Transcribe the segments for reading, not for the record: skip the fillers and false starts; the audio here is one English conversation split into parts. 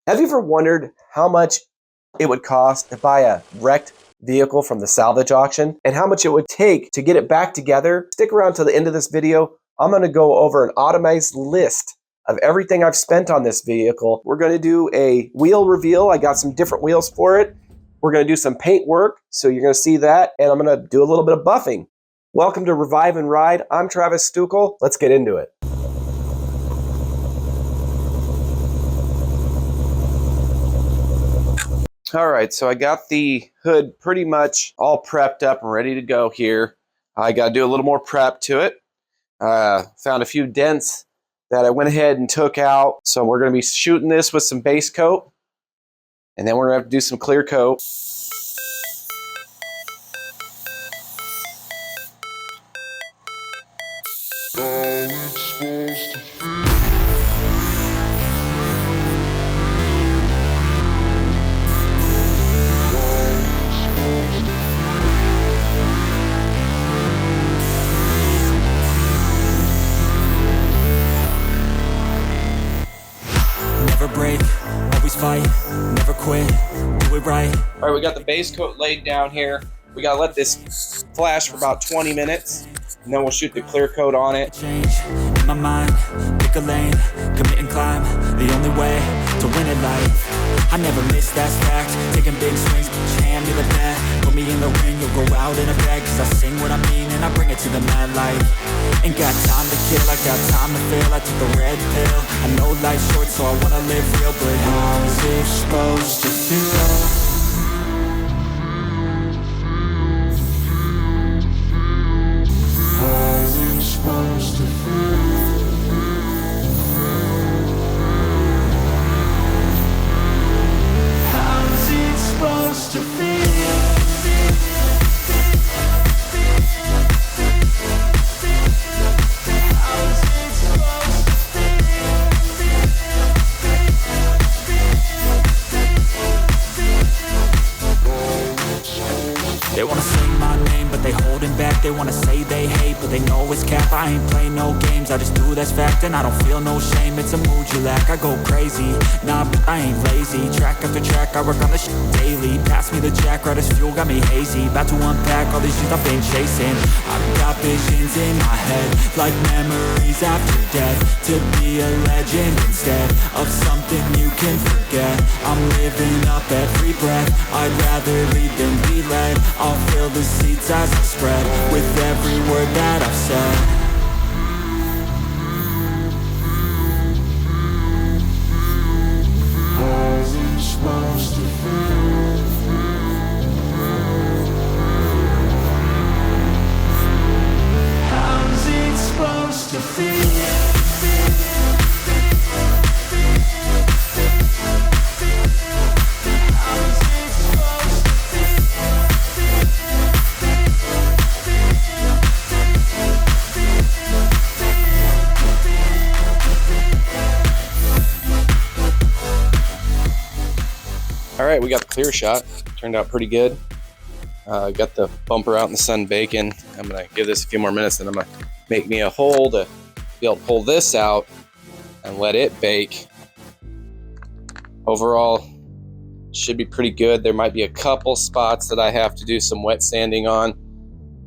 Have you ever wondered how much it would cost to buy a wrecked vehicle from the salvage auction and how much it would take to get it back together? Stick around to the end of this video. I'm going to go over an itemized list of everything I've spent on this vehicle. We're going to do a wheel reveal. I got some different wheels for it. We're going to do some paint work, so you're going to see that, and I'm going to do a little bit of buffing. Welcome to Revive and Ride. I'm Travis Stukel. Let's get into it. All right, so I got the hood pretty much all prepped up and ready to go here. I got to do a little more prep to it. Found a few dents that I went ahead and took out. So we're going to be shooting this with some base coat, and then we're going to have to do some clear coat. Never break, always fight, never quit, do it right. All right, we got the base coat laid down here. We gotta let this flash for about 20 minutes, and then we'll shoot the clear coat on it. Change in my mind, pick a lane, commit and climb, the only way to win at life. I never miss, that's fact, taking big swings, hand me the bat, put me in the ring, you'll go out in a bag, cause I sing what I mean and I bring it to the mad light. Ain't got time to kill, I got time to feel, I took the red pill, I know life's short so I wanna live real, but how's it supposed to feel? They wanna say my name, but they holding back. They wanna say they hate, but they know it's cap. I ain't play no games, I just do that's fact. And I don't feel no shame, it's a mood you lack. I go crazy, nah, but I ain't lazy. Track after track, I work on this shit daily. Pass me the jack, right as fuel, got me hazy. About to unpack all these shit I've been chasing. I've got visions in my head, like memories after death. To be a legend instead of something you can forget. I'm living up every breath, I'd rather lead than be led. I'll fill the seats as I spread with every word that I've said. How's it supposed to feel? How's it supposed to feel? All right, we got the clear shot. Turned out pretty good. Got the bumper out in the sun baking. I'm gonna give this a few more minutes, and I'm gonna make me a hole to be able to pull this out and let it bake. Overall, should be pretty good. There might be a couple spots that I have to do some wet sanding on.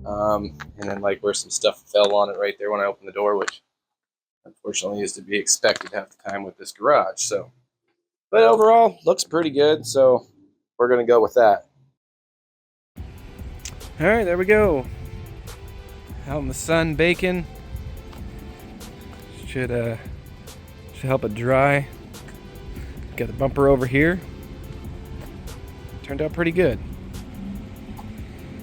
And then like where some stuff fell on it right there when I opened the door, which unfortunately is to be expected half the time with this garage. So. But overall, looks pretty good, so we're going to go with that. All right, there we go. Out in the sun baking. Should help it dry. Got the bumper over here. Turned out pretty good.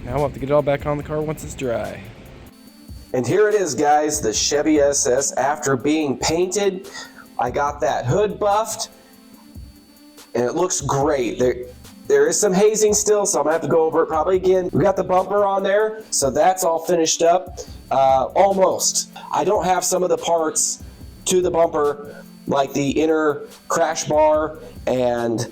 Now I'll have to get it all back on the car once it's dry. And here it is, guys, the Chevy SS. After being painted, I got that hood buffed. And it looks great. There is some hazing still, so I'm gonna have to go over it probably again. We got the bumper on there, so that's all finished up, almost. I don't have some of the parts to the bumper, like the inner crash bar and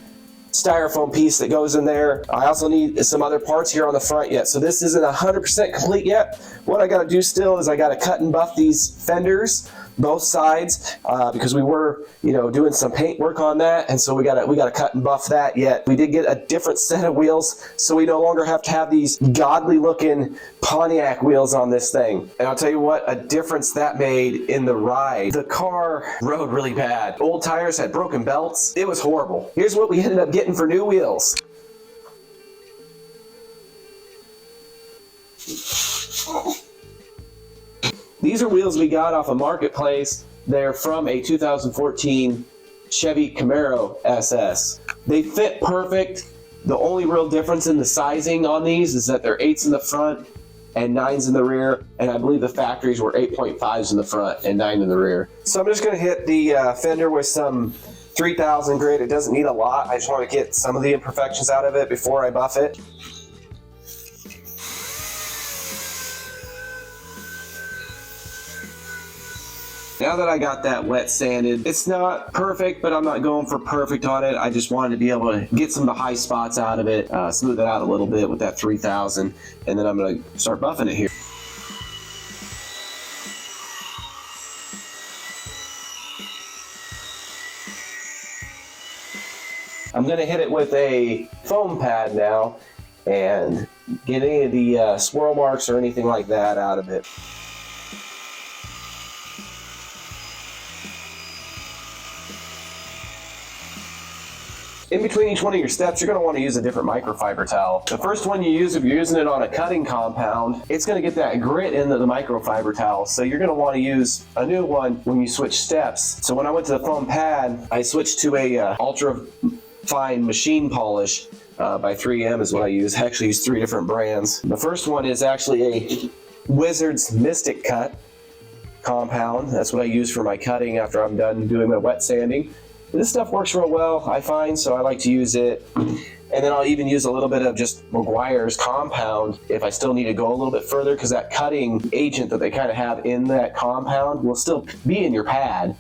styrofoam piece that goes in there. I also need some other parts here on the front yet, so this isn't 100% complete yet. What I gotta do still is I gotta cut and buff these fenders both sides because we were, doing some paint work on that, and so we gotta cut and buff that yet. We did get a different set of wheels, so we no longer have to have these godly looking Pontiac wheels on this thing. And I'll tell you what, a difference that made in the ride. The car rode really bad. Old tires had broken belts. It was horrible. Here's what we ended up getting for new wheels. These are wheels we got off a marketplace. They're from a 2014 Chevy Camaro SS. They fit perfect. The only real difference in the sizing on these is that they're 8s in the front and 9s in the rear, and I believe the factories were 8.5s in the front and 9 in the rear. So I'm just going to hit the fender with some 3000 grit. It doesn't need a lot. I just want to get some of the imperfections out of it before I buff it. Now that I got that wet sanded, it's not perfect, but I'm not going for perfect on it. I just wanted to be able to get some of the high spots out of it, smooth it out a little bit with that 3000, and then I'm going to start buffing it here. I'm going to hit it with a foam pad now and get any of the swirl marks or anything like that out of it. In between each one of your steps, you're going to want to use a different microfiber towel. The first one you use, if you're using it on a cutting compound, it's going to get that grit into the microfiber towel. So you're going to want to use a new one when you switch steps. So when I went to the foam pad, I switched to a ultra fine machine polish by 3M is what I use. I actually use 3 different brands. The first one is actually a Wizard's Mystic Cut compound. That's what I use for my cutting after I'm done doing my wet sanding. This stuff works real well, I find, so I like to use it. And then I'll even use a little bit of just Meguiar's compound if I still need to go a little bit further, because that cutting agent that they kind of have in that compound will still be in your pad.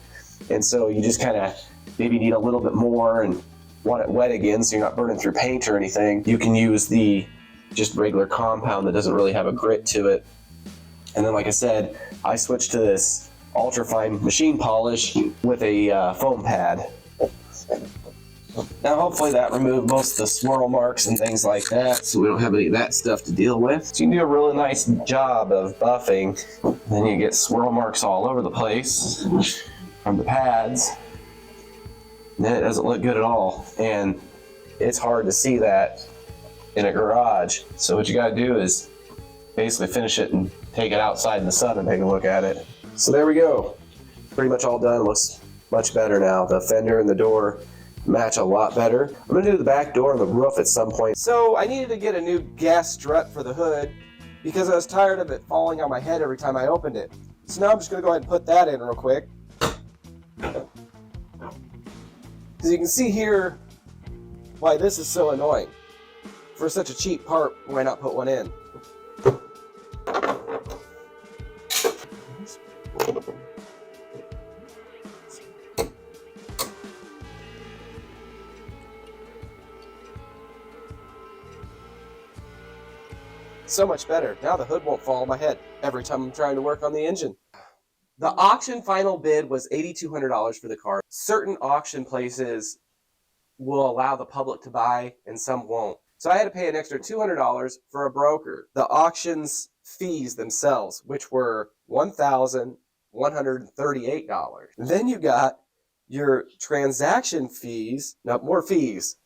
And so you just kind of maybe need a little bit more and want it wet again so you're not burning through paint or anything. You can use the just regular compound that doesn't really have a grit to it. And then, like I said, I switched to this ultra fine machine polish with a foam pad. Now hopefully that removed most of the swirl marks and things like that, so we don't have any of that stuff to deal with. So you can do a really nice job of buffing. Then you get swirl marks all over the place from the pads. And then it doesn't look good at all, and it's hard to see that in a garage. So what you got to do is basically finish it and take it outside in the sun and take a look at it. So there we go. Pretty much all done. Looks much better now. The fender and the door match a lot better. I'm going to do the back door and the roof at some point. So I needed to get a new gas strut for the hood because I was tired of it falling on my head every time I opened it. So now I'm just going to go ahead and put that in real quick. Because you can see here why this is so annoying. For such a cheap part, why not put one in? So much better. Now the hood won't fall on my head every time I'm trying to work on the engine. The auction final bid was $8,200 for the car. Certain auction places will allow the public to buy and some won't. So I had to pay an extra $200 for a broker. The auction's fees themselves, which were $1,138. Then you got your transaction fees, now more fees,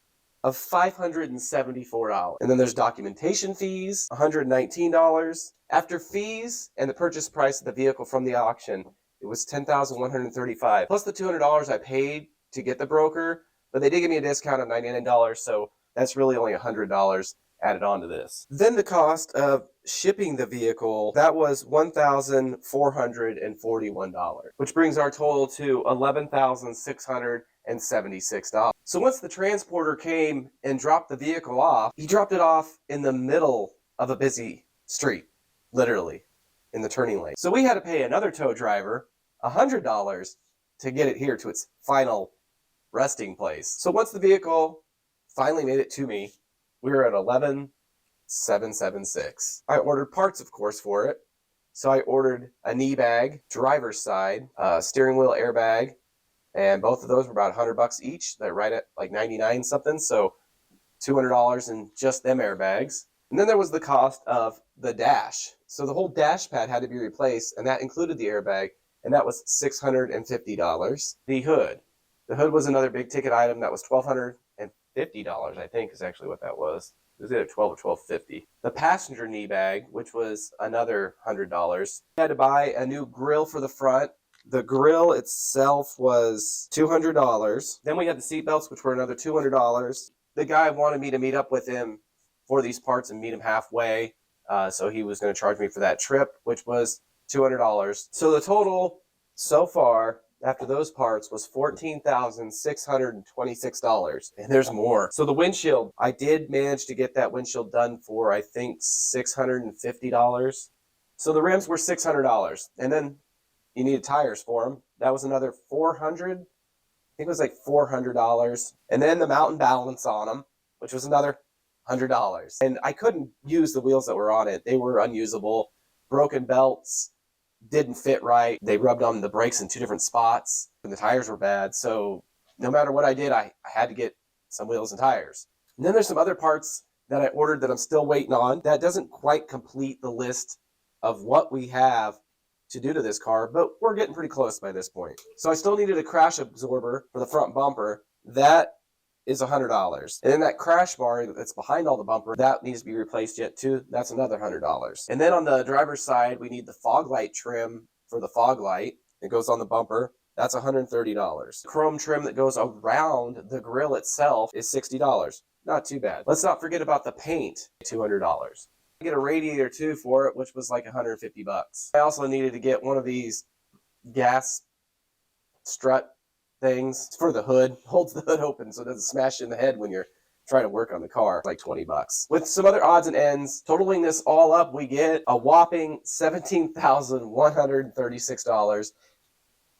of $574. And then there's documentation fees, $119. After fees and the purchase price of the vehicle from the auction, it was $10,135. Plus the $200 I paid to get the broker, but they did give me a discount of $99, so that's really only $100 added on to this. Then the cost of shipping the vehicle, that was $1,441, which brings our total to $11,676. So once the transporter came and dropped the vehicle off, he dropped it off in the middle of a busy street, literally, in the turning lane. So we had to pay another tow driver $100 to get it here to its final resting place. So once the vehicle finally made it to me, we were at $11,776. I ordered parts, of course, for it. So I ordered a knee bag, driver's side, steering wheel airbag, and both of those were about $100 each. They're right at like 99 something, so $200 in just them airbags. And then there was the cost of the dash. So the whole dash pad had to be replaced, and that included the airbag, and that was $650. The hood was another big ticket item. That was $1,250, I think, is actually what that was. It was either $12 or $12.50. The passenger knee bag, which was another $100. I had to buy a new grill for the front. The grill itself was $200. Then we had the seat belts, which were another $200. The guy wanted me to meet up with him for these parts and meet him halfway. So he was going to charge me for that trip, which was $200. So the total so far after those parts was $14,626. And there's more. So the windshield, I did manage to get that windshield done for, I think, $650. So the rims were $600. And then you needed tires for them. That was another $400. I think it was like $400. And then the mountain balance on them, which was another $100. And I couldn't use the wheels that were on it. They were unusable. Broken belts, didn't fit right. They rubbed on the brakes in two different spots, and the tires were bad. So no matter what I did, I had to get some wheels and tires. And then there's some other parts that I ordered that I'm still waiting on. That doesn't quite complete the list of what we have to do to this car, but we're getting pretty close by this point. So I still needed a crash absorber for the front bumper. That is $100. And then that crash bar that's behind all the bumper, that needs to be replaced yet too. That's another $100. And then on the driver's side, we need the fog light trim for the fog light. It goes on the bumper. That's $130. Chrome trim that goes around the grill itself is $60. Not too bad. Let's not forget about the paint, $200. I get a radiator too for it, which was like $150. I also needed to get one of these gas strut things for the hood. Holds the hood open so it doesn't smash you in the head when you're trying to work on the car. Like $20. With some other odds and ends, totaling this all up, we get a whopping $17,136,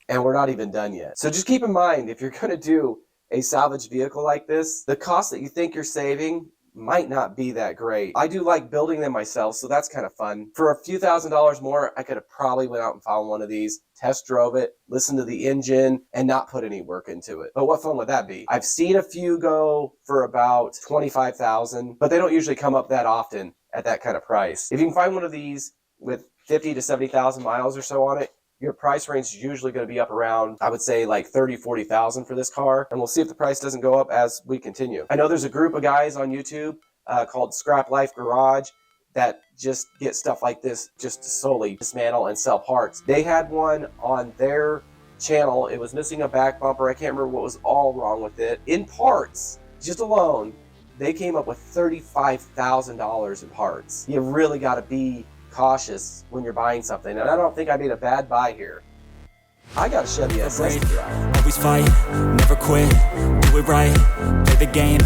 and we're not even done yet. So just keep in mind, if you're going to do a salvage vehicle like this, the cost that you think you're saving might not be that great. I do like building them myself, so that's kind of fun. For a few $1,000s more, I could have probably went out and found one of these, test drove it, listened to the engine, and not put any work into it. But what fun would that be? I've seen a few go for about $25,000, but they don't usually come up that often at that kind of price. If you can find one of these with 50 to 70,000 miles or so on it, your price range is usually going to be up around, I would say, like 30, 40,000 for this car. And we'll see if the price doesn't go up as we continue. I know there's a group of guys on YouTube called Scrap Life Garage that just get stuff like this just to solely dismantle and sell parts. They had one on their channel. It was missing a back bumper. I can't remember what was all wrong with it. In parts, just alone, they came up with $35,000 in parts. You really got to be cautious when you're buying something, and I don't think I made a bad buy here. I got a Chevy SS to drive. Always fight, never quit, do it right, play the game.